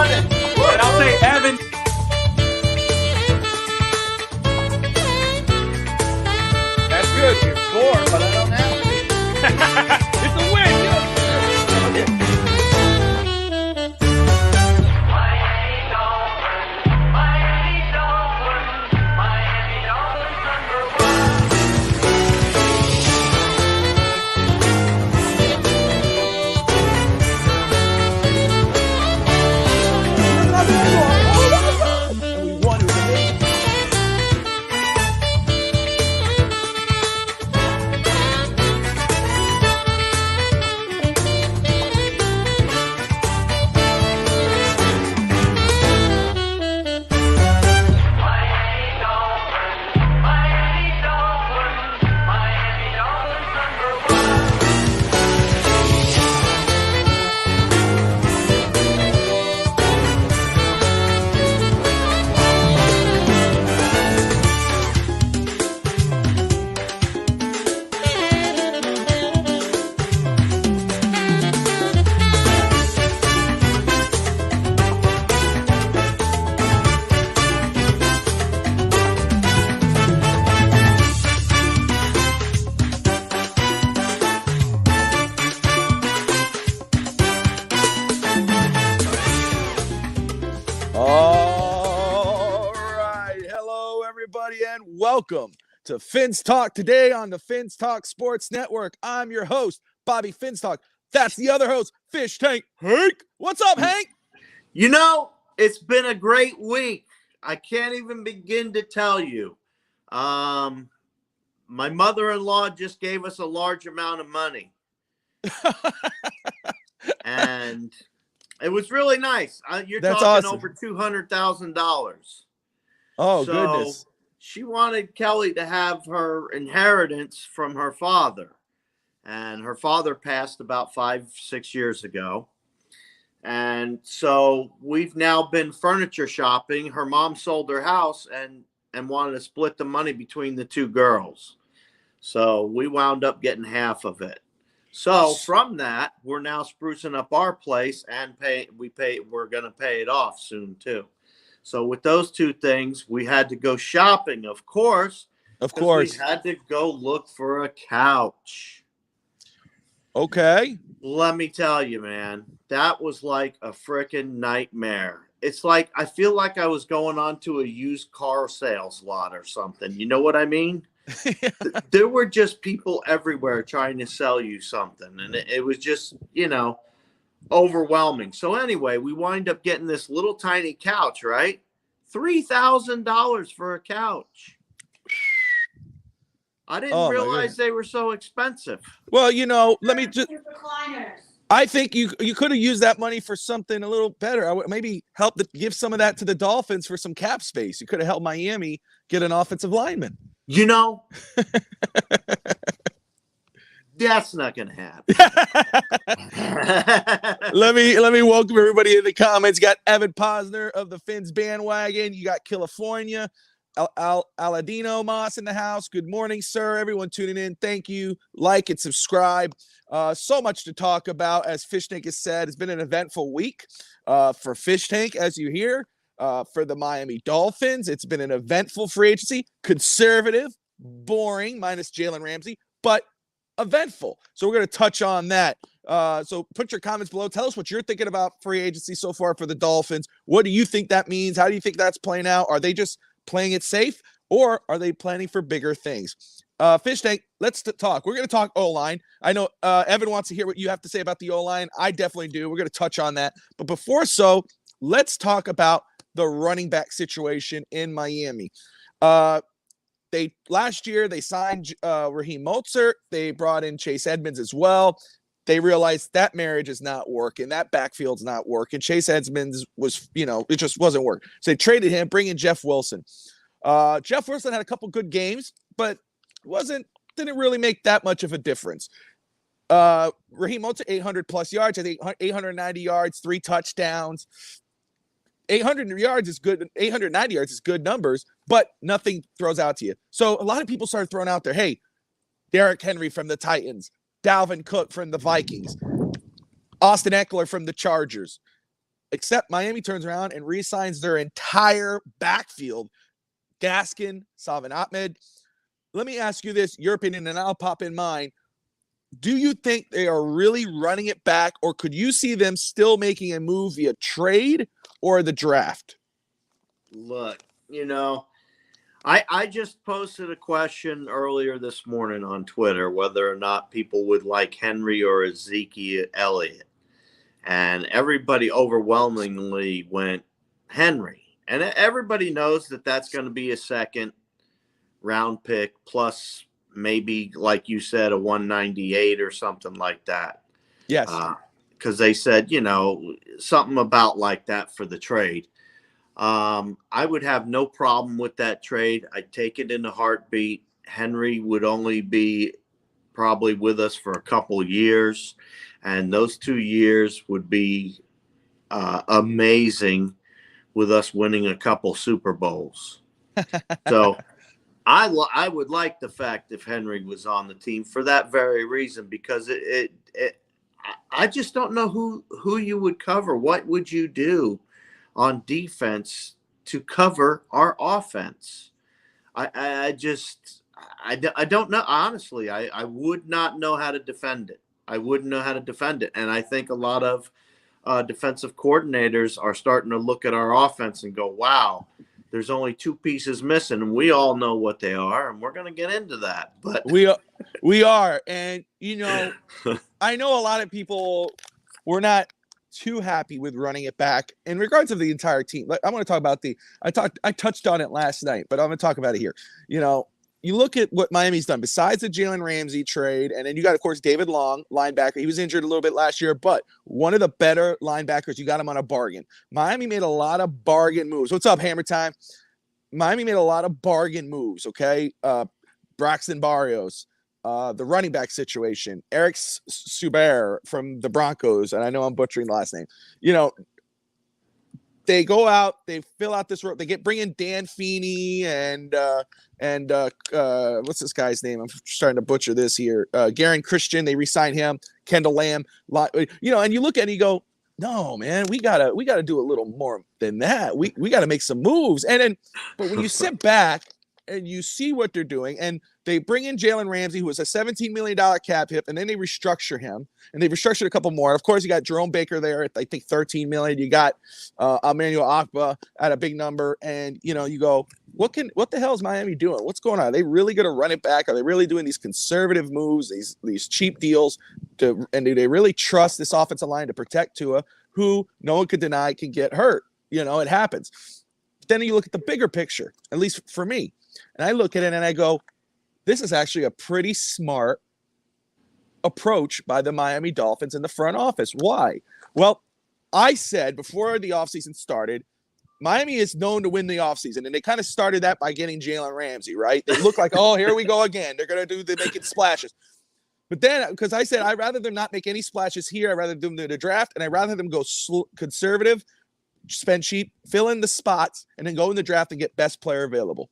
morning. And I'll say Evan. That's good. You're bored, but I don't have to be. It's a win. Welcome to Fins Talk today on the Fins Talk Sports Network. I'm your host, Bobby Fins Talk. That's the other host, Fish Tank Hank. What's up, Hank? You know, it's been a great week. I can't even begin to tell you. My mother-in-law just gave us a large amount of money. And it was really nice. You're That's talking awesome. Over $200,000. Oh, So, goodness. she wanted Kelly to have her inheritance from her father. And her father passed about 5-6 years ago. And so we've now been furniture shopping. Her mom sold her house and wanted to split the money between the two girls. So we wound up getting half of it. So from that, we're now sprucing up our place and we're going to pay it off soon too. So with those two things, we had to go shopping, of course. Of course. We had to go look for a couch. Okay. Let me tell you, man, that was like a freaking nightmare. It's like I feel like I was going on to a used car sales lot or something. You know what I mean? There were just people everywhere trying to sell you something. And it was just, overwhelming. So anyway, we wind up getting this little tiny couch, right? $3,000 for a couch. I didn't realize they were so expensive. Well, let me just. I think you could have used that money for something a little better. I would maybe give some of that to the Dolphins for some cap space. You could have helped Miami get an offensive lineman. That's not going to happen. Let me welcome everybody in the comments. You got Evan Posner of the Fins bandwagon. You got California, Aladino Moss in the house. Good morning, sir. Everyone tuning in. Thank you. Like and subscribe. So much to talk about. As Fish Tank has said, it's been an eventful week for Fish Tank, as you hear. For the Miami Dolphins, it's been an eventful free agency. Conservative, boring, minus Jalen Ramsey, but eventful. So we're going to touch on that. So put your comments below. Tell us what you're thinking about free agency so far for the Dolphins. What do you think that means? How do you think that's playing out? Are they just playing it safe, or are they planning for bigger things? Fish Tank, let's talk. We're going to talk O-line. I know Evan wants to hear what you have to say about the O-line. I definitely do. We're going to touch on that. But before let's talk about the running back situation in Miami. Last year they signed Raheem Mostert. They brought in Chase Edmonds as well. They realized that marriage is not working. That backfield's not working. Chase Edmonds was, it just wasn't working. So they traded him, bring in Jeff Wilson. Jeff Wilson had a couple good games, but didn't really make that much of a difference. Raheem Mostert, 800 plus yards, I think 890 yards, 3 touchdowns. 800 yards is good. 890 yards is good numbers, but nothing throws out to you. So a lot of people started throwing out there, hey, Derrick Henry from the Titans, Dalvin Cook from the Vikings, Austin Eckler from the Chargers. except Miami turns around and re-signs their entire backfield. Gaskin, Salvin Ahmed. Let me ask you this, your opinion, and I'll pop in mine. Do you think they are really running it back, or could you see them still making a move via trade or the draft? Look, I just posted a question earlier this morning on Twitter whether or not people would like Henry or Ezekiel Elliott. And everybody overwhelmingly went Henry. And everybody knows that that's going to be a second round pick plus maybe, like you said, a 198 or something like that. Yes. Because they said, something about like that for the trade. I would have no problem with that trade. I'd take it in a heartbeat. Henry would only be probably with us for a couple of years, and those 2 years would be amazing with us winning a couple Super Bowls. So I would like the fact if Henry was on the team for that very reason, because I just don't know who you would cover. What would you do on defense to cover our offense? I don't know. Honestly, I would not know how to defend it. I wouldn't know how to defend it. And I think a lot of defensive coordinators are starting to look at our offense and go, wow, there's only two pieces missing. And we all know what they are. And we're going to get into that. But we are. And, I know a lot of people were not too happy with running it back in regards of the entire team. I want to talk about I touched on it last night, but I'm going to talk about it here. You look at what Miami's done besides the Jalen Ramsey trade, and then you got, of course, David Long, linebacker. He was injured a little bit last year, but one of the better linebackers. You got him on a bargain. Miami made a lot of bargain moves. What's up, Hammer Time? Miami made a lot of bargain moves, okay? Braxton Barrios, the running back situation, Eric Subair from the Broncos, and I know I'm butchering the last name. They go out, they fill out this road, they bring in Dan Feeney and what's this guy's name? I'm starting to butcher this here. Garen Christian, they re-sign him. Kendall Lamb, and you look at it and you go, no, man, we gotta do a little more than that. We gotta make some moves. But when you sit back and you see what they're doing, and they bring in Jalen Ramsey, who was a $17 million cap hit, and then they restructure him, and they restructured a couple more. Of course, you got Jerome Baker there at, I think, $13 million. You got Emmanuel Akpa at a big number, and you go, what the hell is Miami doing? What's going on? Are they really going to run it back? Are they really doing these conservative moves, these cheap deals, and do they really trust this offensive line to protect Tua, who no one could deny can get hurt? It happens. Then you look at the bigger picture, at least for me. And I look at it and I go, this is actually a pretty smart approach by the Miami Dolphins in the front office. Why? Well, I said before the offseason started, Miami is known to win the offseason, and they kind of started that by getting Jalen Ramsey, right? They look like, oh, here we go again. They're going to make it splashes. But then, because I said I'd rather them not make any splashes here, I'd rather them do the draft, and I'd rather them go conservative, spend cheap, fill in the spots, and then go in the draft and get best player available.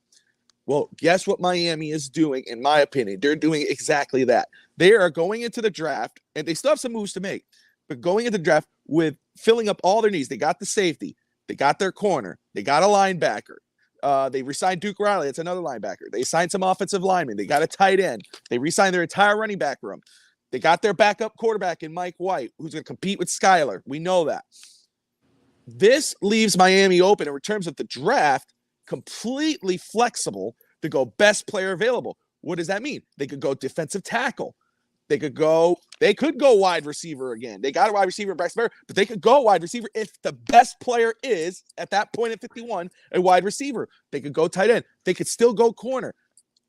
Well, guess what Miami is doing, in my opinion? They're doing exactly that. They are going into the draft, and they still have some moves to make, but going into the draft with filling up all their needs. They got the safety. They got their corner. They got a linebacker. They re-signed Duke Riley. That's another linebacker. They signed some offensive linemen. They got a tight end. They re-signed their entire running back room. They got their backup quarterback in Mike White, who's going to compete with Skyler. We know that. This leaves Miami open in terms of the draft, completely flexible to go best player available. What does that mean? They could go defensive tackle. They could go wide receiver again. They got a wide receiver in Braxton Barrios, but they could go wide receiver if the best player is, at that point at 51, a wide receiver. They could go tight end. They could still go corner.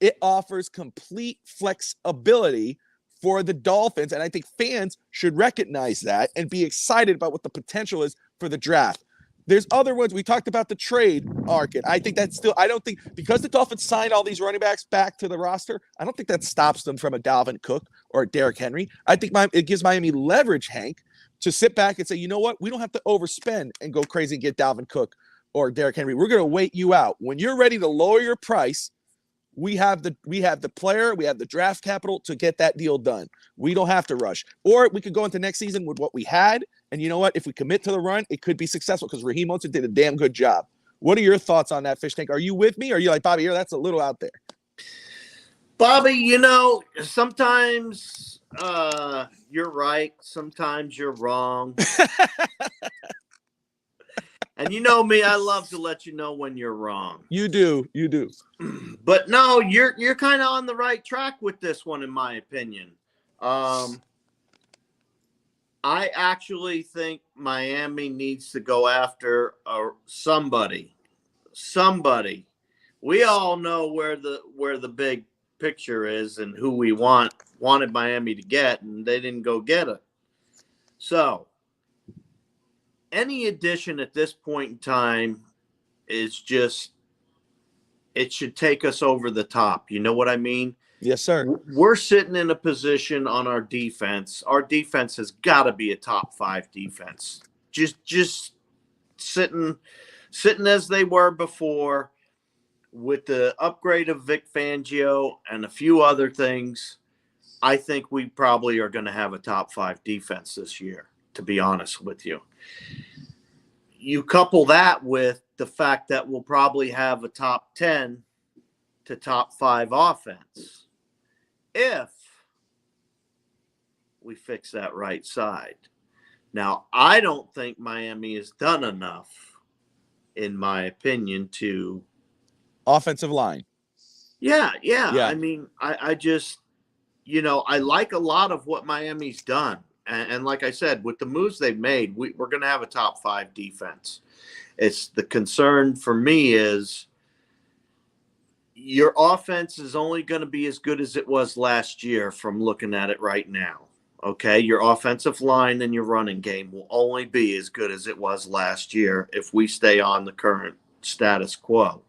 It offers complete flexibility for the Dolphins, and I think fans should recognize that and be excited about what the potential is for the draft. There's other ones. We talked about the trade market. I think that's still, I don't think, because the Dolphins signed all these running backs back to the roster, I don't think that stops them from a Dalvin Cook or a Derrick Henry. I think it gives Miami leverage, Hank, to sit back and say, you know what? We don't have to overspend and go crazy and get Dalvin Cook or Derrick Henry. We're going to wait you out. When you're ready to lower your price, we have the player, we have the draft capital to get that deal done. We don't have to rush. Or we could go into next season with what we had And you know what? If we commit to the run, it could be successful because Raheem Mostert did a damn good job. What are your thoughts on that, Fish Tank? Are you with me? Or are you like, Bobby, here, that's a little out there? Bobby, sometimes you're right. Sometimes you're wrong. And you know me, I love to let you know when you're wrong. You do. But no, you're kind of on the right track with this one, in my opinion. I actually think Miami needs to go after somebody. We all know where the big picture is and who we wanted Miami to get, and they didn't go get it. So any addition at this point in time is just, it should take us over the top. You know what I mean? Yes, sir. We're sitting in a position on our defense. Our defense has got to be a top 5 defense. Just sitting as they were before, with the upgrade of Vic Fangio and a few other things. I think we probably are going to have a top 5 defense this year, to be honest with you. You couple that with the fact that we'll probably have a top 10 to top 5 offense if we fix that right side. Now, I don't think Miami has done enough, in my opinion, to offensive line. Yeah. I mean, I just, I like a lot of what Miami's done. And like I said, with the moves they've made, we're going to have a top 5 defense. It's the concern for me is your offense is only going to be as good as it was last year from looking at it right now. Okay. Your offensive line and your running game will only be as good as it was last year if we stay on the current status quo.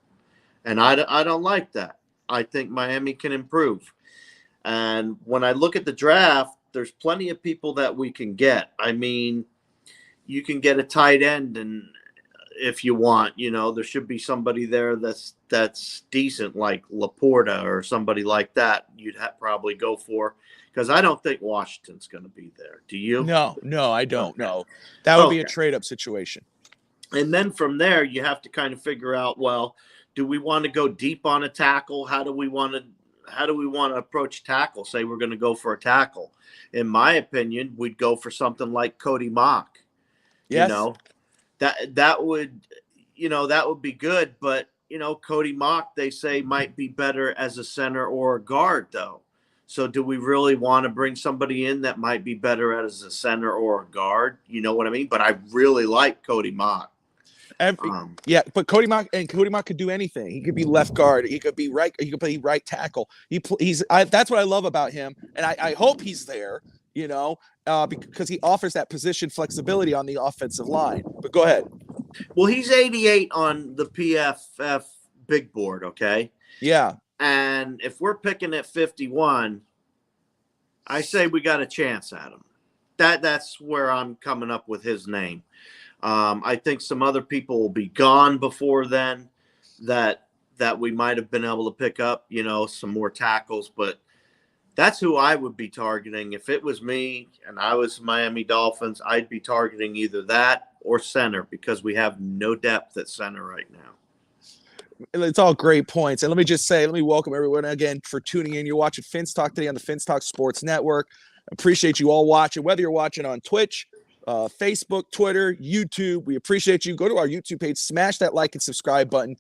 And I don't like that. I think Miami can improve. And when I look at the draft, there's plenty of people that we can get. I mean, you can get a tight end, and if you want, there should be somebody there that's decent, like Laporta or somebody like that. You'd probably go for, because I don't think Washington's going to be there. Do you? No, I don't. Okay. No, that would be a trade-up situation. And then from there, you have to kind of figure out, well, do we want to go deep on a tackle? How do we want to approach tackle? Say we're going to go for a tackle. In my opinion, we'd go for something like Cody Mock. Yes. That would be good, but Cody Mock, they say, might be better as a center or a guard, though. So do we really want to bring somebody in that might be better as a center or a guard? You know what I mean? But I really like Cody Mock. But Cody Mock could do anything. He could be left guard. He could be right. He could play right tackle. That's what I love about him, and I hope he's there. Because he offers that position flexibility on the offensive line. But go ahead. Well, he's 88 on the PFF big board. Okay. Yeah. And if we're picking at 51, I say we got a chance at him. That's where I'm coming up with his name. I think some other people will be gone before then that we might have been able to pick up, some more tackles. But that's who I would be targeting. If it was me and I was Miami Dolphins, I'd be targeting either that or center, because we have no depth at center right now. It's all great points. And let me welcome everyone again for tuning in. You're watching Fins Talk today on the Fins Talk Sports Network. Appreciate you all watching, whether you're watching on Twitch, Facebook, Twitter, YouTube. We appreciate you. Go to our YouTube page, smash that like and subscribe button.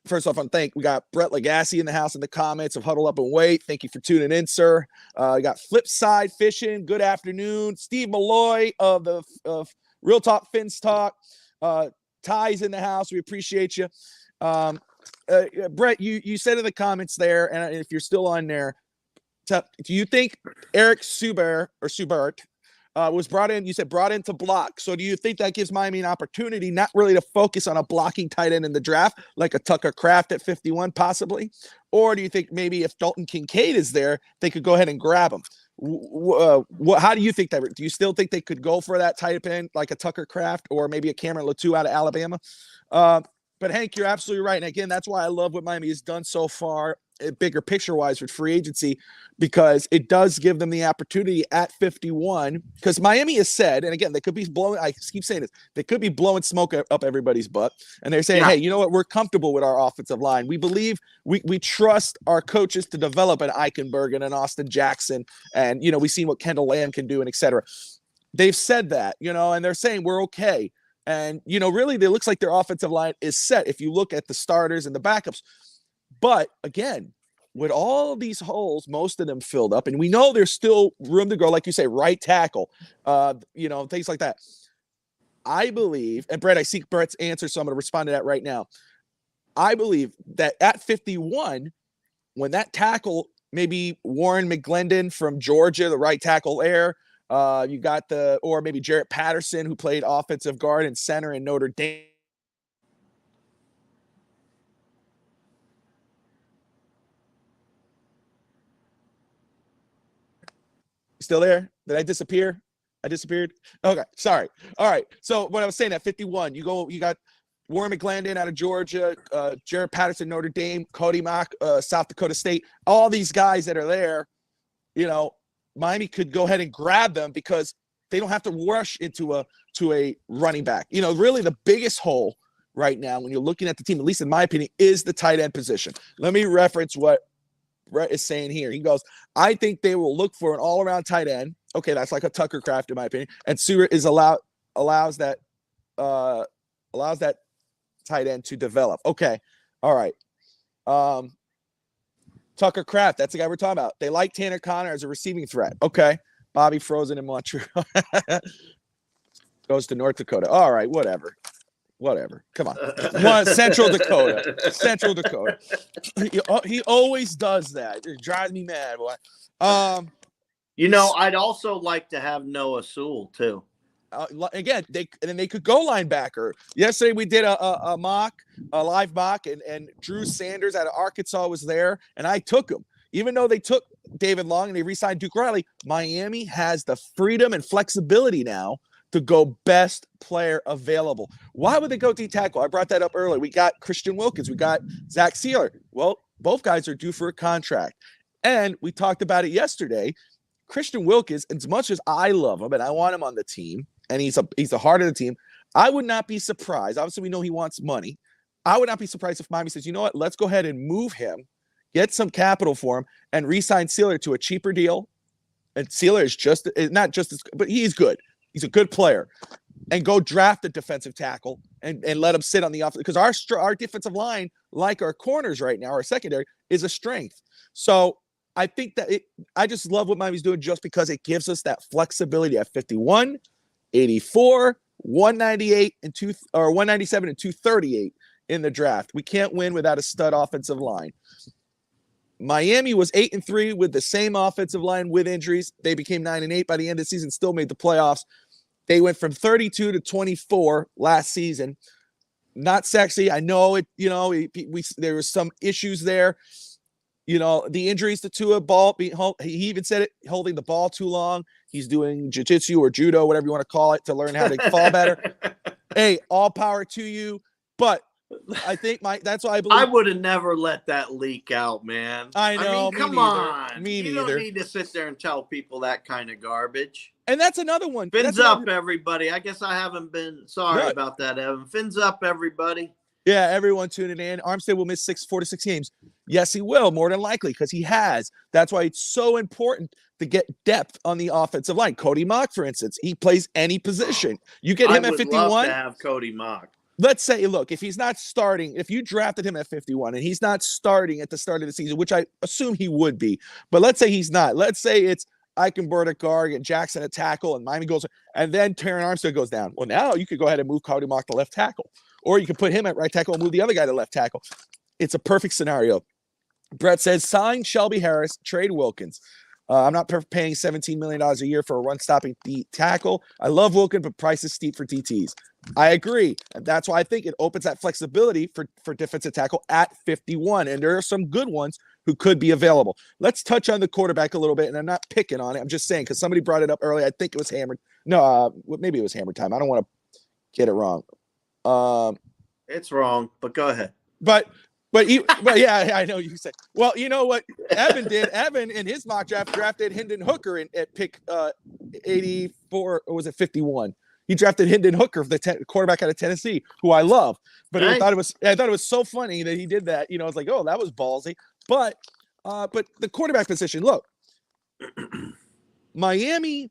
First off, we got Brett Legassi in the house in the comments of Huddle Up and Wait. Thank you for tuning in, sir. We got Flipside Fishing. Good afternoon. Steve Malloy of Real Talk Fins Talk. Ty's in the house. We appreciate you. Brett, you said in the comments there, and if you're still on there, do you think Eric Subert was brought in to block? So do you think that gives Miami an opportunity not really to focus on a blocking tight end in the draft, like a Tucker Kraft at 51 possibly? Or do you think maybe if Dalton Kincaid is there, they could go ahead and grab him? How do you think that? Do you still think they could go for that tight end like a Tucker Kraft or maybe a Cameron Latou out of Alabama? But Hank, you're absolutely right. And again, that's why I love what Miami has done so far. bigger picture wise with free agency, because it does give them the opportunity at 51. Because Miami has said, and again, they could be blowing, I keep saying this, they could be blowing smoke up everybody's butt. And they're saying, hey, you know what? We're comfortable with our offensive line. We believe we trust our coaches to develop an Eichenberg and an Austin Jackson. And, we see what Kendall Lamb can do and et cetera. They've said that, and they're saying we're okay. And, really, it looks like their offensive line is set if you look at the starters and the backups. But again, with all these holes, most of them filled up, and we know there's still room to go, like you say, right tackle, things like that. I believe, and Brett, I see Brett's answer, so I'm going to respond to that right now. I believe that at 51, when that tackle, maybe Warren McGlendon from Georgia, the right tackle there, you got or maybe Jarrett Patterson, who played offensive guard and center in Notre Dame. Still there? Did I disappear? I disappeared? Okay, sorry. All right. So what I was saying, at 51, you got Warren McGlendon out of Georgia, Jarrett Patterson, Notre Dame, Cody Mock, South Dakota State, all these guys that are there, Miami could go ahead and grab them because they don't have to rush into a running back. Really the biggest hole right now when you're looking at the team, at least in my opinion, is the tight end position. Let me reference what Brett is saying here. He goes, I think they will look for an all-around tight end. Okay, that's like a Tucker Kraft in my opinion. And Stewart is allows that tight end to develop. Okay, all right. Tucker Kraft, that's the guy we're talking about. They like Tanner Connor as a receiving threat. Okay, Bobby Frozen in Montreal goes to North Dakota. All right, whatever. Come on. Central Dakota. He always does that. It drives me mad, boy. I'd also like to have Noah Sewell too. Again, they could go linebacker. Yesterday we did a live mock, and Drew Sanders out of Arkansas was there, and I took him. Even though they took David Long and they re-signed Duke Riley, Miami has the freedom and flexibility now to go best player available. Why would they go D-tackle? I brought that up earlier. We got Christian Wilkins. We got Zach Sealer. Well, both guys are due for a contract. And we talked about it yesterday. Christian Wilkins, as much as I love him and I want him on the team, and he's the heart of the team, I would not be surprised. Obviously, we know he wants money. I would not be surprised if Miami says, you know what, let's go ahead and move him, get some capital for him, and re-sign Sealer to a cheaper deal. And Sealer is not just as, but he's good. He's a good player, and go draft a defensive tackle and let him sit on the offense, because our defensive line, like our corners right now, our secondary, is a strength. So I think that I just love what Miami's doing, just because it gives us that flexibility at 51, 84, 198, and 197 and 238 in the draft. We can't win without a stud offensive line. Miami was 8-3 with the same offensive line with injuries. They became 9-8 by the end of the season, still made the playoffs. They went from 32 to 24 last season. Not sexy. I know it, there was some issues there. The injuries to Tua, he even said it, holding the ball too long. He's doing jiu-jitsu or judo, whatever you want to call it, to learn how to fall better. Hey, all power to you. But I think that's why I believe. I would have never let that leak out, man. I know. Come on. Me neither. You don't need to sit there and tell people that kind of garbage. And that's another one. Fins up, everybody. I guess I haven't been sorry about that, Evan. Fins up, everybody. Yeah, everyone tuning in. Armstead will miss 4 to 6 games. Yes, he will, more than likely, because he has. That's why it's so important to get depth on the offensive line. Cody Mock, for instance, he plays any position. You get him at 51. I would love to have Cody Mock. Let's say, look, if he's not starting, if you drafted him at 51 and he's not starting at the start of the season, which I assume he would be, but let's say he's not. Let's say it's Eichenberg at guard and Jackson at tackle and Miami goes, and then Terran Armstead goes down. Well, now you could go ahead and move Cody Mock to left tackle, or you could put him at right tackle and move the other guy to left tackle. It's a perfect scenario. Brett says, sign Shelby Harris, trade Wilkins. I'm not paying $17 million a year for a run-stopping tackle. I love Wilkins, but price is steep for DTs. I agree. And that's why I think it opens that flexibility for defensive tackle at 51. And there are some good ones who could be available. Let's touch on the quarterback a little bit. And I'm not picking on it. I'm just saying, because somebody brought it up earlier. I think it was Hammered. No, maybe it was Hammer time. I don't want to get it wrong. It's wrong, but go ahead. But But yeah, I know you said. Well, you know what Evan did? Evan in his mock draft drafted Hendon Hooker at pick 84, or was it 51? He drafted Hendon Hooker, the quarterback out of Tennessee, who I love. But I thought it was so funny that he did that. You know, it's like, oh, that was ballsy. But the quarterback position, look, Miami,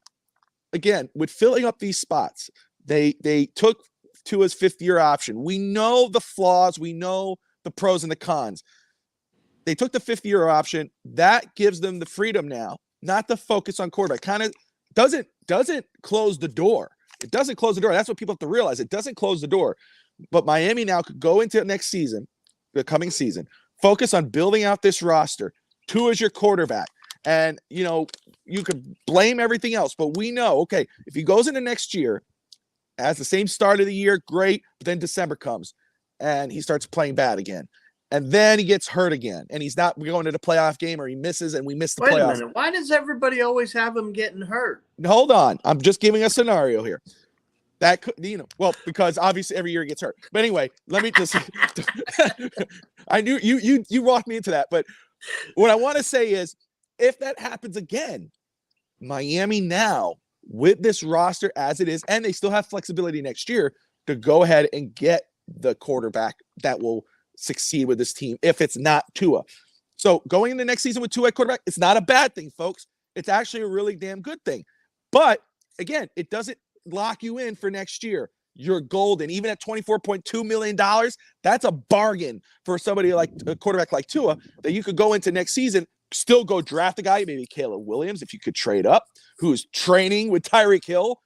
again, with filling up these spots, they took Tua's fifth-year option. We know the flaws. We know the pros and the cons. They took the fifth-year option. That gives them the freedom now, not to focus on quarterback. Kind of doesn't close the door. It doesn't close the door. That's what people have to realize. It doesn't close the door. But Miami now could go into next season, the coming season, focus on building out this roster. Tua's your quarterback. And, you know, you could blame everything else, but we know, okay, if he goes into next year, has the same start of the year, great, but then December comes and he starts playing bad again. And then he gets hurt again, and he's not going to the playoff game, or he misses, and we miss the playoffs. Wait a minute. Why does everybody always have him getting hurt? Hold on. I'm just giving a scenario here. That could, you know, well, because obviously every year he gets hurt. But anyway, let me just I knew you walked me into that. But what I want to say is, if that happens again, Miami now, with this roster as it is, and they still have flexibility next year to go ahead and get the quarterback that will succeed with this team if it's not Tua. So going into next season with Tua at quarterback, it's not a bad thing, folks. It's actually a really damn good thing. But again, it doesn't lock you in for next year. You're golden. Even at $24.2 million, that's a bargain for somebody like a quarterback like Tua, that you could go into next season, still go draft a guy, maybe Caleb Williams, if you could trade up, who's training with Tyreek Hill.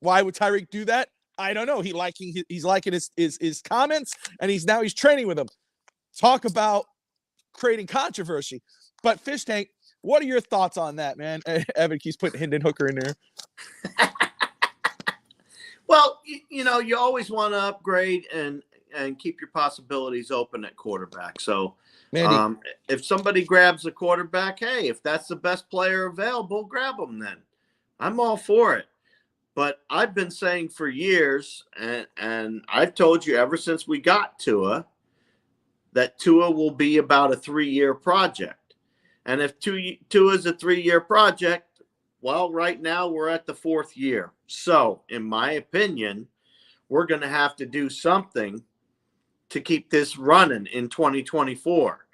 Why would Tyreek do that? I don't know. He's liking his comments, and he's training with him. Talk about creating controversy. But Fish Tank, what are your thoughts on that, man? Evan keeps putting Hendon Hooker in there. Well, you know, you always want to upgrade and keep your possibilities open at quarterback. So if somebody grabs a quarterback, hey, if that's the best player available, grab them then. I'm all for it. But I've been saying for years, and I've told you ever since we got Tua, that Tua will be about a 3-year project. And if Tua is a 3-year project, well, right now we're at the 4th year. So, in my opinion, we're going to have to do something to keep this running in 2024.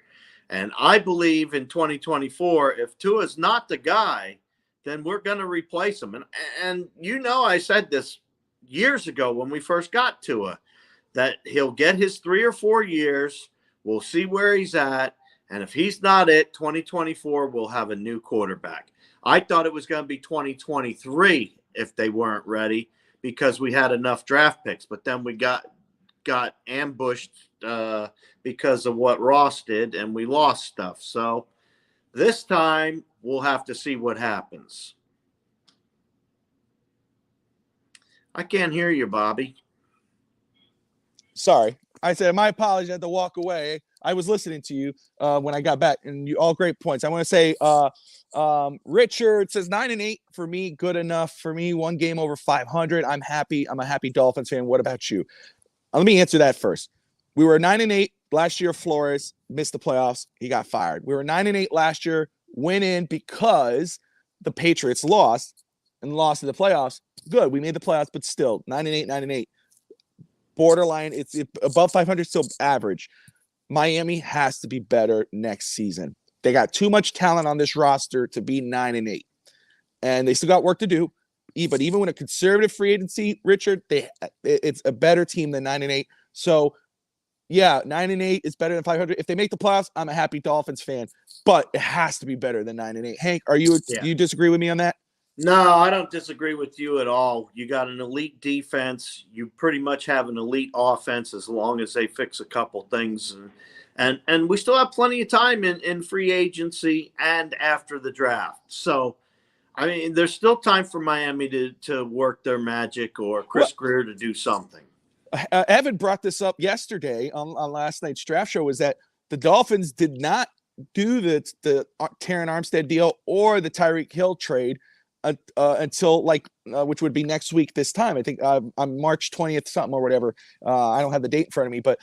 And I believe in 2024, if Tua's not the guy, then we're going to replace him. And you know, I said this years ago when we first got Tua, that he'll get his 3 or 4 years. We'll see where he's at. And if he's not it, 2024, we'll have a new quarterback. I thought it was going to be 2023 if they weren't ready, because we had enough draft picks. But then we got ambushed because of what Ross did, and we lost stuff. So this time we'll have to see what happens. I can't hear you, Bobby. Sorry. I said, my apologies. I had to walk away. I was listening to you when I got back, and you all great points. I want to say Richard says 9-8 for me, good enough for me. 1 game over 500. I'm happy. I'm a happy Dolphins fan. What about you? Let me answer that first. We were 9-8 last year. Flores missed the playoffs. He got fired. We were 9-8 last year. Went in because the Patriots lost in the playoffs. Good. We made the playoffs, but still 9-8. Borderline. It's above 500, still average. Miami has to be better next season. They got too much talent on this roster to be 9-8, and they still got work to do. But even with a conservative free agency, Richard, it's a better team than 9-8. So, yeah, 9-8 is better than 500. If they make the playoffs, I'm a happy Dolphins fan, but it has to be better than 9-8. Hank, do you disagree with me on that? No, I don't disagree with you at all. You got an elite defense. You pretty much have an elite offense as long as they fix a couple things. And we still have plenty of time in free agency and after the draft. So, I mean, there's still time for Miami to work their magic, or Chris Greer to do something. Evan brought this up yesterday on last night's draft show, is that the Dolphins did not do the Terron Armstead deal or the Tyreek Hill trade until which would be next week this time. I think on March 20th something or whatever. I don't have the date in front of me, but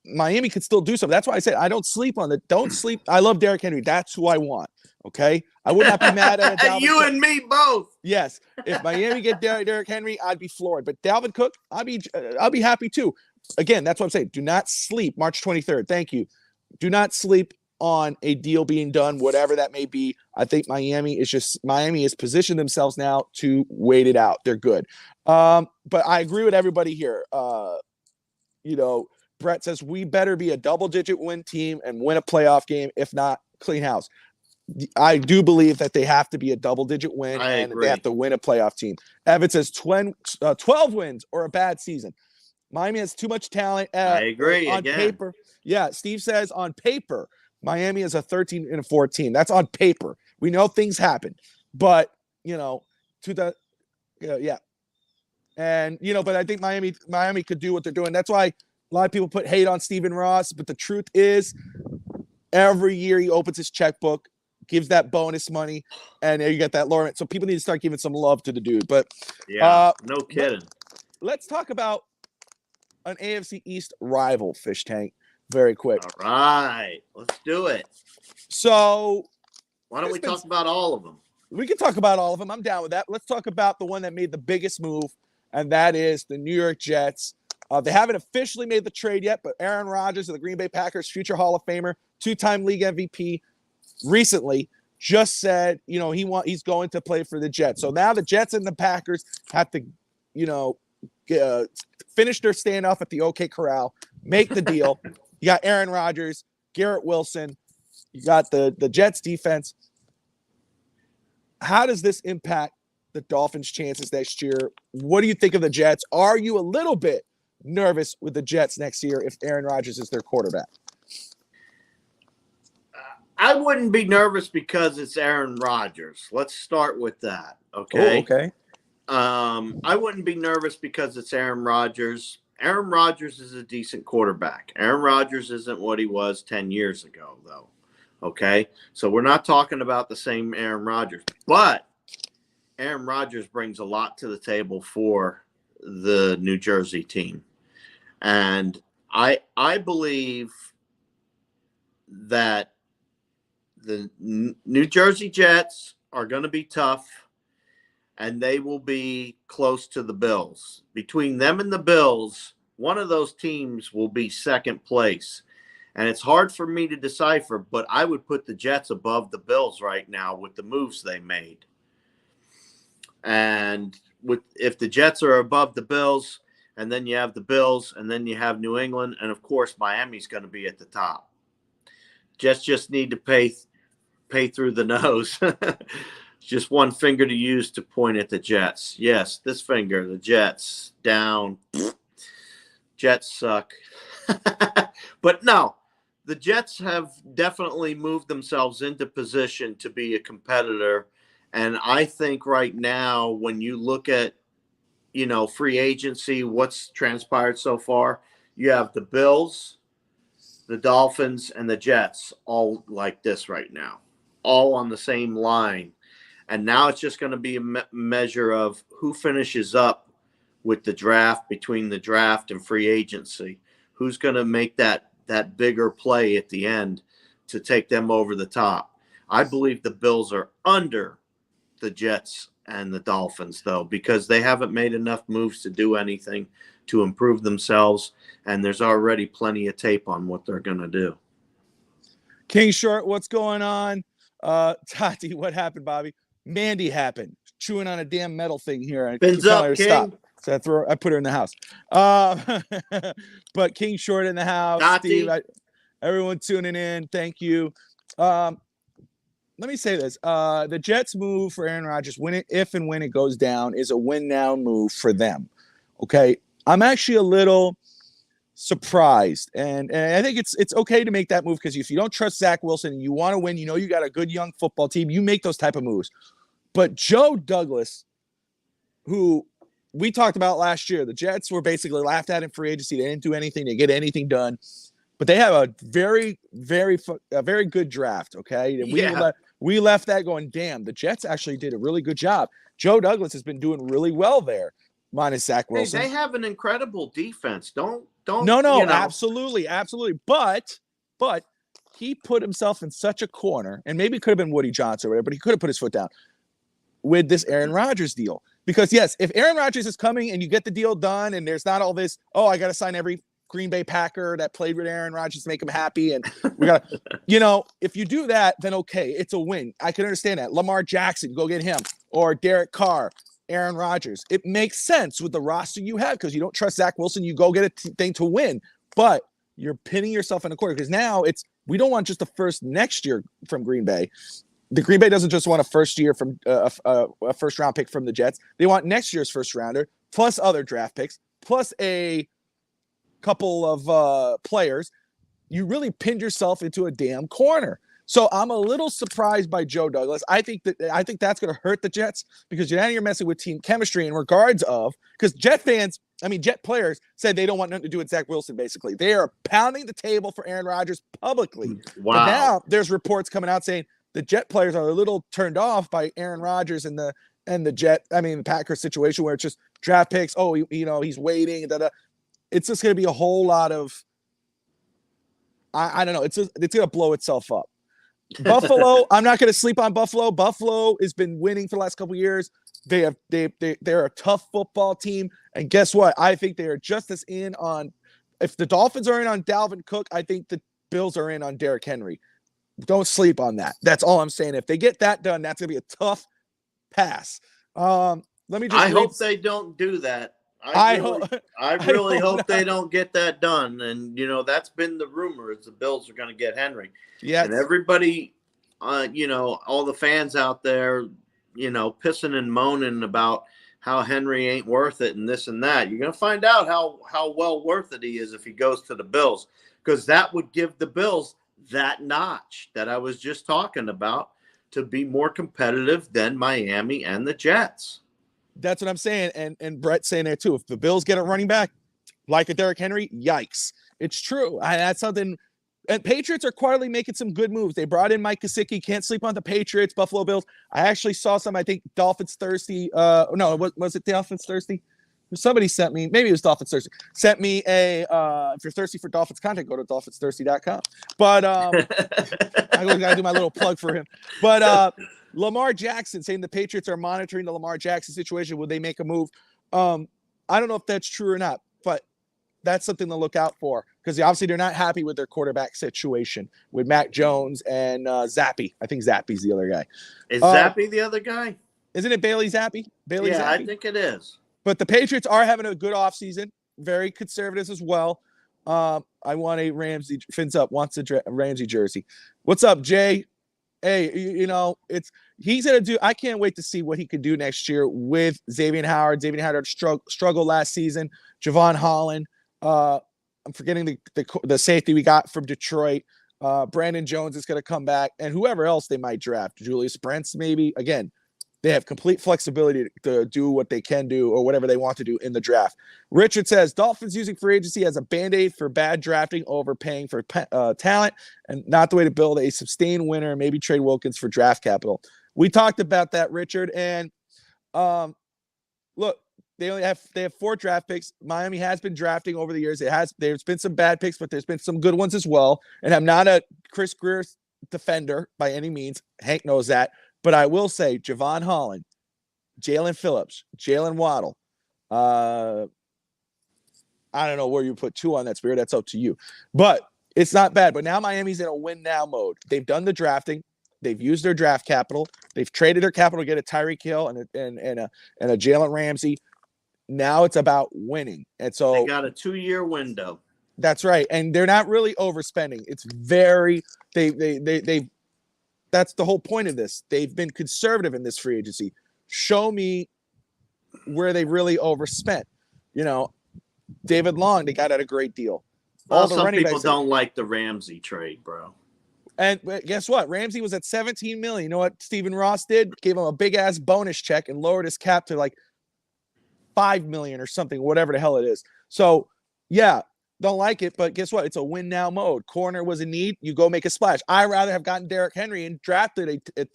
Miami could still do something. That's why I said I don't sleep on it. Don't sleep. I love Derrick Henry. That's who I want. Okay, I would not be mad at a Dalvin You Cook. and me both. Yes, if Miami get Derrick Henry, I'd be floored. But Dalvin Cook, I'll be happy too. Again, that's what I'm saying. Do not sleep. March 23rd. Thank you. Do not sleep on a deal being done, whatever that may be. I think Miami has positioned themselves now to wait it out. They're good. But I agree with everybody here. Brett says we better be a double-digit win team and win a playoff game. If not, clean house. I do believe that they have to be a double-digit win and they have to win a playoff team. Evan says 12 wins or a bad season. Miami has too much talent. I agree. On paper. Yeah, Steve says on paper, Miami is a 13-4 team. That's on paper. We know things happen, but yeah. And but I think Miami could do what they're doing. That's why a lot of people put hate on Stephen Ross, but the truth is, every year he opens his checkbook, gives that bonus money, and you get that Lawrence. So people need to start giving some love to the dude. But yeah, no kidding. Let's talk about an AFC East rival, Fish Tank, very quick. All right, let's do it. So why don't we talk about all of them? We can talk about all of them. I'm down with that. Let's talk about the one that made the biggest move, and that is the New York Jets. They haven't officially made the trade yet, but Aaron Rodgers of the Green Bay Packers, future Hall of Famer, two-time league MVP, recently just said, he's going to play for the Jets. So now the Jets and the Packers have to, finish their standoff at the OK Corral, make the deal. You got Aaron Rodgers, Garrett Wilson. You got the Jets defense. How does this impact the Dolphins' chances next year? What do you think of the Jets? Are you a little bit nervous with the Jets next year if Aaron Rodgers is their quarterback? I wouldn't be nervous because it's Aaron Rodgers. Let's start with that, okay? Oh, okay. I wouldn't be nervous because it's Aaron Rodgers. Aaron Rodgers is a decent quarterback. Aaron Rodgers isn't what he was 10 years ago, though, okay? So we're not talking about the same Aaron Rodgers. But Aaron Rodgers brings a lot to the table for the New Jersey team. And I believe that the New Jersey Jets are going to be tough, and they will be close to the Bills. Between them and the Bills, one of those teams will be second place. And it's hard for me to decipher, but I would put the Jets above the Bills right now with the moves they made. And if the Jets are above the Bills, and then you have the Bills, and then you have New England, and of course Miami's going to be at the top. Jets just need to pay through the nose. Just one finger to use to point at the Jets. Yes, this finger, the Jets, down. Jets suck. But no, the Jets have definitely moved themselves into position to be a competitor. And I think right now, when you look at, free agency, what's transpired so far, you have the Bills, the Dolphins, and the Jets all like this right now, all on the same line. And now it's just going to be a measure of who finishes up with the draft, between the draft and free agency. Who's going to make that bigger play at the end to take them over the top? I believe the Bills are under the Jets and the Dolphins, though, because they haven't made enough moves to do anything to improve themselves, and there's already plenty of tape on what they're going to do. King Short, what's going on? Tati, what happened, Bobby? Mandy happened. Chewing on a damn metal thing here. Fins up, King. Stop. So I put her in the house. But King Short in the house. Tati. Steve, everyone tuning in. Thank you. Let me say this. The Jets move for Aaron Rodgers, if and when it goes down, is a win now move for them. Okay. I'm actually a little surprised. And I think it's okay to make that move, because if you don't trust Zach Wilson and you want to win, you got a good young football team, you make those type of moves. But Joe Douglas, who we talked about last year, the Jets were basically laughed at in free agency. They didn't do anything to get anything done. But they have a very, very good draft, okay? And we left that going, damn, the Jets actually did a really good job. Joe Douglas has been doing really well there, minus Zach Wilson. Hey, they have an incredible defense. Don't No, absolutely. But he put himself in such a corner, and maybe it could have been Woody Johnson or whatever, but he could have put his foot down with this Aaron Rodgers deal. Because yes, if Aaron Rodgers is coming and you get the deal done, and there's not all this, I got to sign every Green Bay Packer that played with Aaron Rodgers to make him happy, and we got to, if you do that, then okay, it's a win. I can understand that. Lamar Jackson, go get him, or Derek Carr, Aaron Rodgers. It makes sense with the roster you have because you don't trust Zach Wilson. You go get a thing to win, but you're pinning yourself in a corner because now we don't want just the first next year from Green Bay. The Green Bay doesn't just want a first year from a first round pick from the Jets. They want next year's first rounder plus other draft picks plus a couple of players. You really pinned yourself into a damn corner. So I'm a little surprised by Joe Douglas. I think that's going to hurt the Jets because now you're messing with team chemistry in regards of because Jet players said they don't want nothing to do with Zach Wilson. Basically, they are pounding the table for Aaron Rodgers publicly. Wow. But now there's reports coming out saying the Jet players are a little turned off by Aaron Rodgers and the Packers situation where it's just draft picks. Oh, he's waiting. It's just going to be a whole lot of. I don't know. It's going to blow itself up. Buffalo, I'm not going to sleep on Buffalo. Buffalo has been winning for the last couple of years. They're a tough football team, and guess what? I think they are just as in on. If the Dolphins are in on Dalvin Cook, I think the Bills are in on Derrick Henry. Don't sleep on that. That's all I'm saying. If they get that done, that's going to be a tough pass. I hope they don't do that. I really hope they don't get that done. And, that's been the rumor is the Bills are going to get Henry. Yeah. And everybody, all the fans out there, pissing and moaning about how Henry ain't worth it and this and that. You're going to find out how well worth it he is if he goes to the Bills, because that would give the Bills that notch that I was just talking about to be more competitive than Miami and the Jets. That's what I'm saying. And Brett's saying there too. If the Bills get a running back like a Derrick Henry, yikes. It's true. That's something. And Patriots are quietly making some good moves. They brought in Mike Gesicki. Can't sleep on the Patriots, Buffalo Bills. I actually saw some, I think, Dolphins Thirsty. Was it Dolphins Thirsty? Somebody sent me, maybe it was Dolphins Thirsty, sent me if you're thirsty for Dolphins content, go to dolphinsthirsty.com. But I got to do my little plug for him. But Lamar Jackson saying the Patriots are monitoring the Lamar Jackson situation. Will they make a move? I don't know if that's true or not, but that's something to look out for because obviously they're not happy with their quarterback situation with Mac Jones and Zappy. I think Zappy's the other guy. Is Zappy the other guy? Isn't it Bailey Zappy? Zappy? I think it is. But the Patriots are having a good offseason, very conservative as well. I want a Ramsey. Fins up wants a Ramsey jersey. What's up, Jay? Hey, he's gonna do. I can't wait to see what he could do next year with Xavier Howard. Xavier Howard struggled last season. Javon Holland. I'm forgetting the safety we got from Detroit. Brandon Jones is gonna come back, and whoever else they might draft. Julius Brents, maybe. Again, they have complete flexibility to do what they can do or whatever they want to do in the draft. Richard says, Dolphins using free agency as a Band-Aid for bad drafting, overpaying for talent, and not the way to build a sustained winner, and maybe trade Wilkins for draft capital. We talked about that, Richard. And look, they have 4 draft picks. Miami has been drafting over the years. There's been some bad picks, but there's been some good ones as well. And I'm not a Chris Greer defender by any means. Hank knows that. But I will say Javon Holland, Jalen Phillips, Jalen Waddle. I don't know where you put 2 on that, Spirit. That's up to you. But it's not bad. But now Miami's in a win-now mode. They've done the drafting. They've used their draft capital. They've traded their capital to get a Tyreek Hill and a Jalen Ramsey. Now it's about winning. And so they got a 2-year window. That's right. And they're not really overspending. It's very they that's the whole point of this. They've been conservative in this free agency. Show me where they really overspent. David Long, they got at a great deal. Well, some people don't like the Ramsey trade, bro. And guess what? Ramsey was at $17 million. You know what Stephen Ross did? Gave him a big ass bonus check and lowered his cap to like $5 million or something, whatever the hell it is. So yeah. Don't like it, but guess what? It's a win now mode. Corner was in need. You go make a splash. I'd rather have gotten Derrick Henry and drafted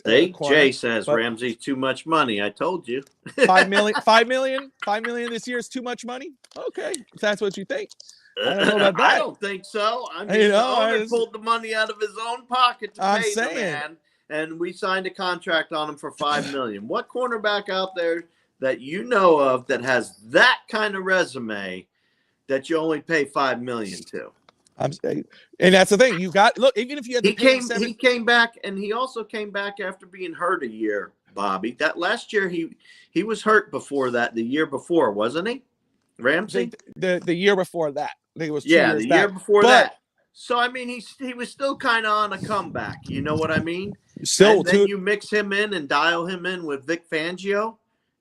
a corner. Jay says Ramsey's too much money. I told you. $5 million this year is too much money. Okay, if that's what you think. I don't know about that. I don't think so. I mean, the owner pulled the money out of his own pocket to pay the man, and we signed a contract on him for $5 million. What cornerback out there that you know of that has that kind of resume that you only pay $5 million to? I'm saying, and that's the thing. You got even if you had to pay he came back, and he also came back after being hurt a year, Bobby. That last year he was hurt before that. The year before, wasn't he? Ramsey? The year before that. I think it was 2 years the back. Year before that. So I mean, he was still kind of on a comeback. You know what I mean? Still, and then you mix him in and dial him in with Vic Fangio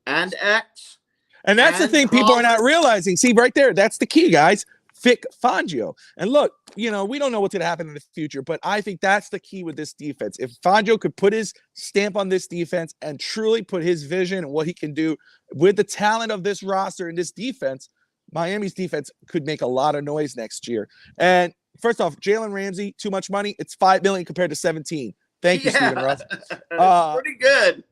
and X. And that's the thing people are not realizing. See, right there, that's the key, guys. Vic Fangio. And look, we don't know what's going to happen in the future, but I think that's the key with this defense. If Fangio could put his stamp on this defense and truly put his vision and what he can do with the talent of this roster and this defense, Miami's defense could make a lot of noise next year. And first off, Jalen Ramsey, too much money. It's $5 million compared to 17. Thank you, Stephen Ross. Pretty good.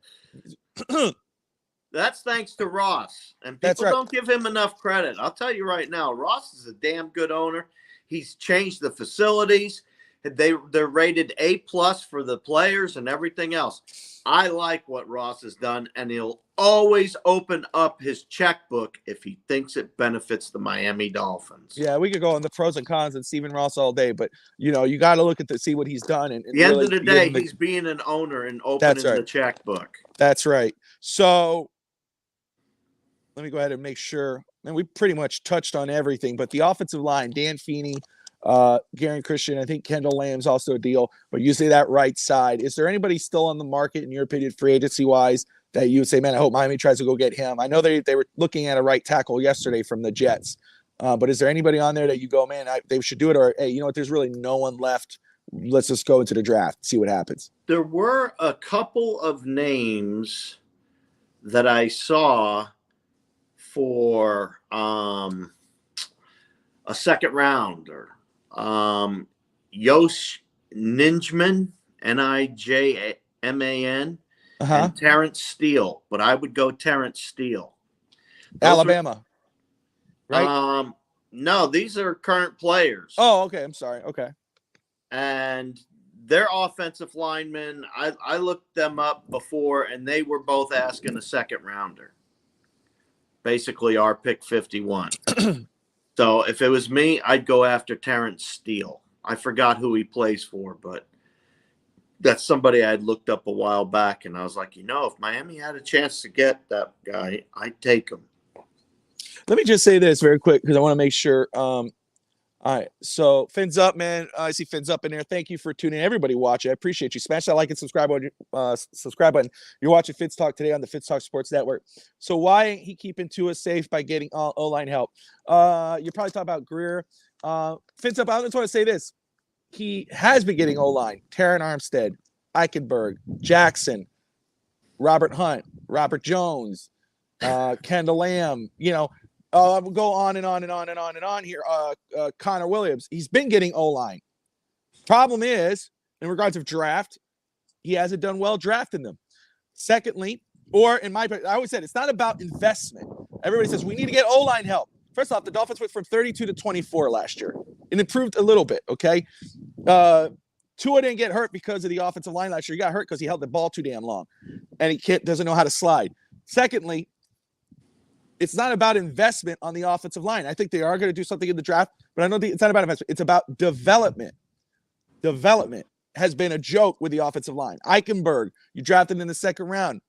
That's thanks to Ross. And people don't give him enough credit. I'll tell you right now, Ross is a damn good owner. He's changed the facilities. They're rated A+ for the players and everything else. I like what Ross has done, and he'll always open up his checkbook if he thinks it benefits the Miami Dolphins. Yeah, we could go on the pros and cons and Stephen Ross all day, but you got to look at see what he's done. And at the end of the day, he's being an owner and opening the checkbook. That's right. So let me go ahead and make sure. And we pretty much touched on everything, but the offensive line, Dan Feeney, Garen Christian, I think Kendall Lamb's also a deal, but usually that right side. Is there anybody still on the market, in your opinion, free agency wise, that you would say, man, I hope Miami tries to go get him? I know they were looking at a right tackle yesterday from the Jets, but is there anybody on there that you go, man, they should do it? Or, hey, you know what, there's really no one left. Let's just go into the draft, see what happens. There were a couple of names that I saw for a second rounder. Yosh Nijman, Nijman, and Terrence Steele, but I would go Terrence Steele. Alabama, right? No, these are current players. Oh, okay. I'm sorry. Okay. And their offensive linemen, I looked them up before, and they were both asking a second rounder. Basically, our pick 51. So if it was me, I'd go after Terrence Steele. I forgot who he plays for, but that's somebody I had looked up a while back, and I was like, if Miami had a chance to get that guy, I'd take him. Let me just say this very quick because I want to make sure. All right, so Fins Up, man. I see Fins Up in there. Thank you for tuning in. Everybody watching. I appreciate you. Smash that like and subscribe button. You're watching Fitz Talk today on the Fitz Talk Sports Network. So why ain't he keeping Tua safe by getting O-line help? You're probably talking about Greer. Fins Up, I just want to say this. He has been getting O-line. Terran Armstead, Eichenberg, Jackson, Robert Hunt, Robert Jones, Kendall Lamb, we'll go on and on and on and on and on here. Connor Williams, he's been getting O-line. Problem is, in regards of draft, he hasn't done well drafting them. Secondly, I always said, it's not about investment. Everybody says, we need to get O-line help. First off, the Dolphins went from 32 to 24 last year. It improved a little bit, okay? Tua didn't get hurt because of the offensive line last year. He got hurt because he held the ball too damn long, and he doesn't know how to slide. Secondly, it's not about investment on the offensive line. I think they are going to do something in the draft, but I know it's not about investment. It's about development. Development has been a joke with the offensive line. Eichenberg, you drafted in the second round.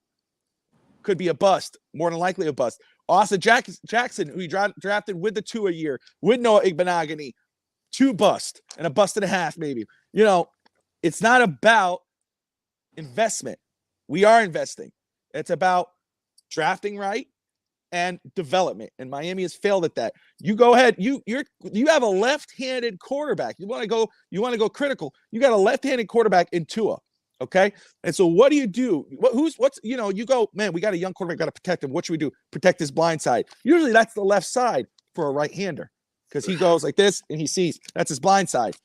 Could be a bust, more than likely a bust. Austin Jackson, who you drafted with the 2 a year, with Noah Igbenogany, 2 bust, and a bust and a half maybe. It's not about investment. We are investing. It's about drafting right and development, and Miami has failed at that. You go ahead. You have a left-handed quarterback. You want to go critical. You got a left-handed quarterback in Tua. Okay. And so what do? You go, man, we got a young quarterback, got to protect him. What should we do? Protect his blind side. Usually that's the left side for a right-hander because he goes like this and he sees that's his blind side.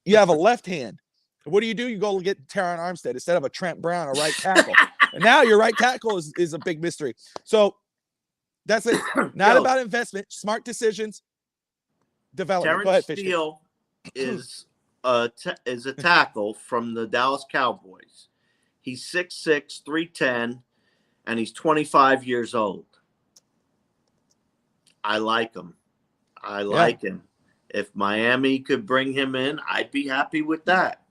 You have a left hand. What do? You go get Terran Armstead instead of a Trent Brown, a right tackle. And now your right tackle is a big mystery. So that's it. Not about investment, smart decisions, development. Go ahead, Terrence Fishkin. Steele is a tackle from the Dallas Cowboys. He's 6'6", 310, and he's 25 years old. I like him. I like him. If Miami could bring him in, I'd be happy with that.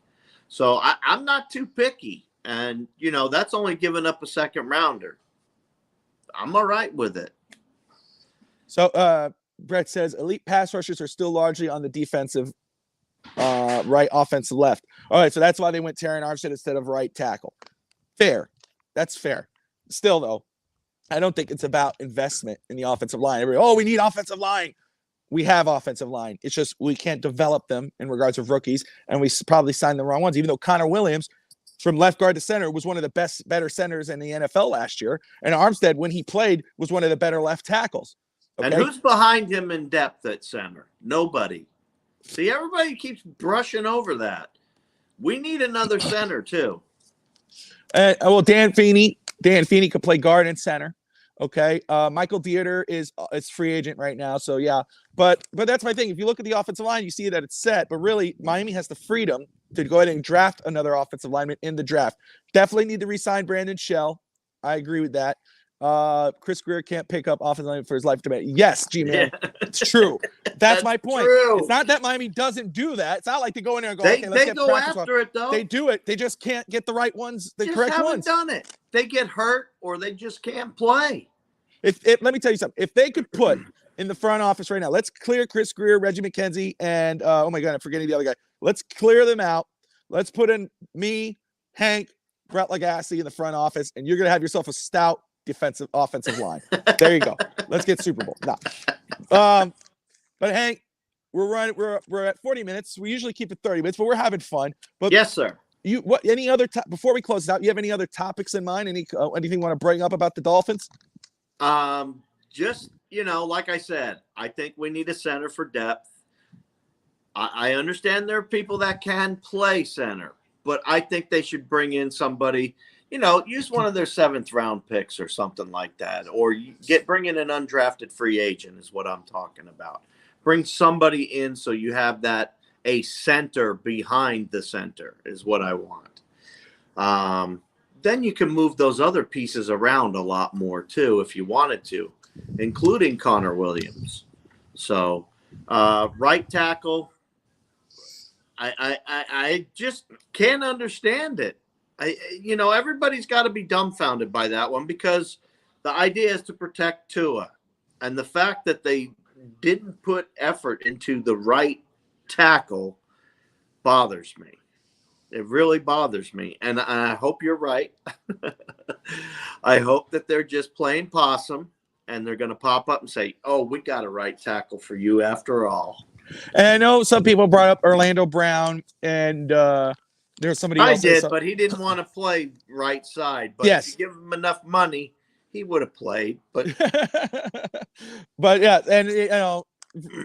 So I'm not too picky. And, that's only giving up a second rounder. I'm all right with it. So Brett says elite pass rushers are still largely on the defensive right, offensive left. All right, so that's why they went Terran Armstead instead of right tackle. Fair. That's fair. Still, though, I don't think it's about investment in the offensive line. We need offensive line. We have offensive line. It's just we can't develop them in regards of rookies, and we probably signed the wrong ones, even though Connor Williams from left guard to center was one of the better centers in the NFL last year, and Armstead, when he played, was one of the better left tackles. Okay? And who's behind him in depth at center? Nobody. See, everybody keeps brushing over that. We need another center, too. Well, Dan Feeney could play guard and center. Okay. Michael Dieter is free agent right now. So, yeah. But that's my thing. If you look at the offensive line, you see that it's set. But really, Miami has the freedom to go ahead and draft another offensive lineman in the draft. Definitely need to re-sign Brandon Shell. I agree with that. Chris Greer can't pick up offensive lineman for his life demand. Yes, G-Man. Yeah. It's true. That's my point. True. It's not that Miami doesn't do that. It's not like they go in there and go, okay, let's get practice. They go after it, though. They do it. They just can't get the right ones, the correct ones. They haven't done it. They get hurt or they just can't play. Let me tell you something. If they could put in the front office right now, let's clear Chris Greer, Reggie McKenzie, and oh my God, I'm forgetting the other guy. Let's clear them out. Let's put in me, Hank, Brett Lagasse in the front office, and you're going to have yourself a stout offensive line. There you go. Let's get Super Bowl. No. But Hank, we're at 40 minutes. We usually keep it 30 minutes, but we're having fun. But yes, sir. Any other before we close out, you have any other topics in mind? Anything you want to bring up about the Dolphins? Just, like I said, I think we need a center for depth. I understand there are people that can play center, but I think they should bring in somebody, use one of their 7th round picks or something like that, or bring in an undrafted free agent is what I'm talking about. Bring somebody in so you have a center behind the center is what I want. Then you can move those other pieces around a lot more too, if you wanted to, including Connor Williams. So right tackle, I just can't understand it. Everybody's got to be dumbfounded by that one because the idea is to protect Tua. And the fact that they didn't put effort into the right tackle bothers me. It really bothers me. And I hope you're right. I hope that they're just playing possum and they're going to pop up and say, oh, we got a right tackle for you after all. And I know some people brought up Orlando Brown and there's somebody else. I did, but he didn't want to play right side. But yes. If you give him enough money, he would have played. But but yeah, and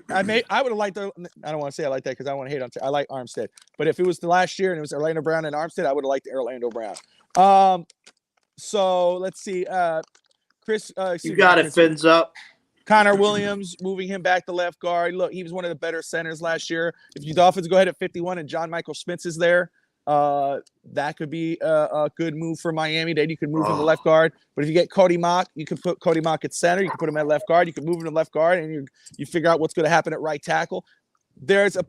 I would have liked I don't want to say I like that because I want to hate on I like Armstead. But if it was the last year and it was Orlando Brown and Armstead, I would have liked Orlando Brown. So let's see. Chris, you got it, fins up. Connor Williams, moving him back to left guard. Look, he was one of the better centers last year. If you Dolphins go ahead at 51 and John Michael Schmitz is there, that could be a good move for Miami. Then you could move him to left guard. But if you get Cody Mock, you can put Cody Mock at center. You can put him at left guard. You can move him to left guard, and you figure out what's going to happen at right tackle. There's a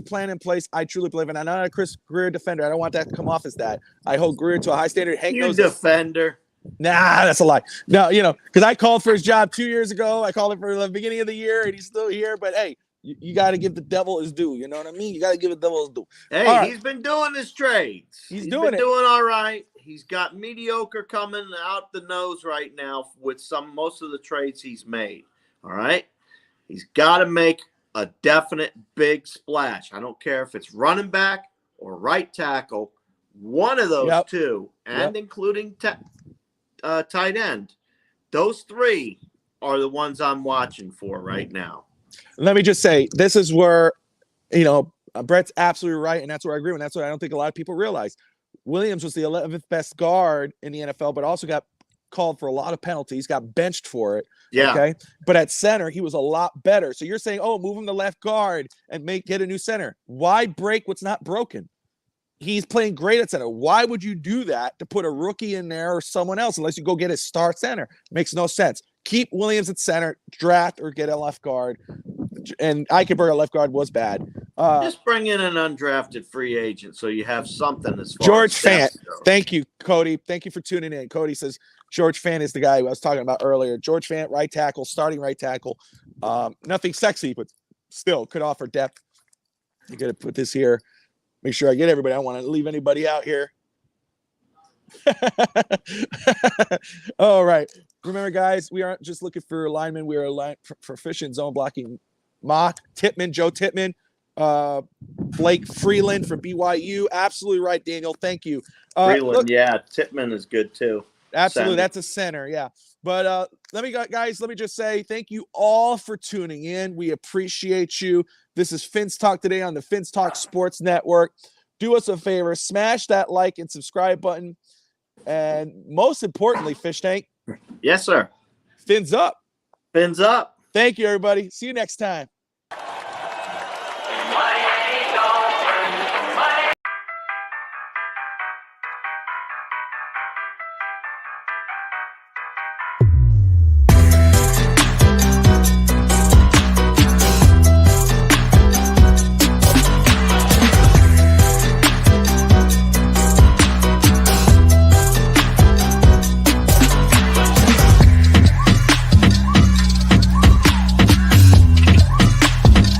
plan in place. I truly believe in. I'm not a Chris Greer defender. I don't want that to come off as that. I hold Greer to a high standard. Hank knows defender. Nah, that's a lie. No, because I called for his job 2 years ago. I called him for the beginning of the year, and he's still here. But hey, you got to give the devil his due. You know what I mean? You got to give the devil his due. Hey, he's been doing his trades. He's doing all right. He's got mediocre coming out the nose right now with most of the trades he's made. All right, he's got to make a definite big splash. I don't care if it's running back or right tackle, one of those two, and including tight end. Those three are the ones I'm watching for right now. Let me just say, this is where, Brett's absolutely right, and that's where I agree with. And that's what I don't think a lot of people realize. Williams was the 11th best guard in the NFL, but also got called for a lot of penalties, got benched for it. Yeah. Okay. But at center, he was a lot better. So you're saying, oh, move him to left guard and get a new center. Why break what's not broken? He's playing great at center. Why would you do that to put a rookie in there or someone else unless you go get a star center? Makes no sense. Keep Williams at center, draft or get a left guard. And Eichenberg at left guard was bad. Just bring in an undrafted free agent so you have something as far George as Fant. depth goes. Thank you, Cody. Thank you for tuning in. Cody says George Fant is the guy I was talking about earlier. George Fant, right tackle, starting right tackle. Nothing sexy, but still could offer depth. You got to put this here. Make sure I get everybody. I don't want to leave anybody out here. All right. Remember, guys, we aren't just looking for linemen. We are proficient zone blocking. Mock, Tippmann, Joe Tippmann, Blake Freeland from BYU. Absolutely right, Daniel. Thank you. Freeland, yeah. Tippmann is good too. Absolutely. Center. That's a center. Yeah. But let me just say thank you all for tuning in. We appreciate you. This is Fins Talk today on the Fins Talk Sports Network. Do us a favor, smash that like and subscribe button. And most importantly, Fish Tank. Yes, sir. Fins up. Fins up. Thank you, everybody. See you next time.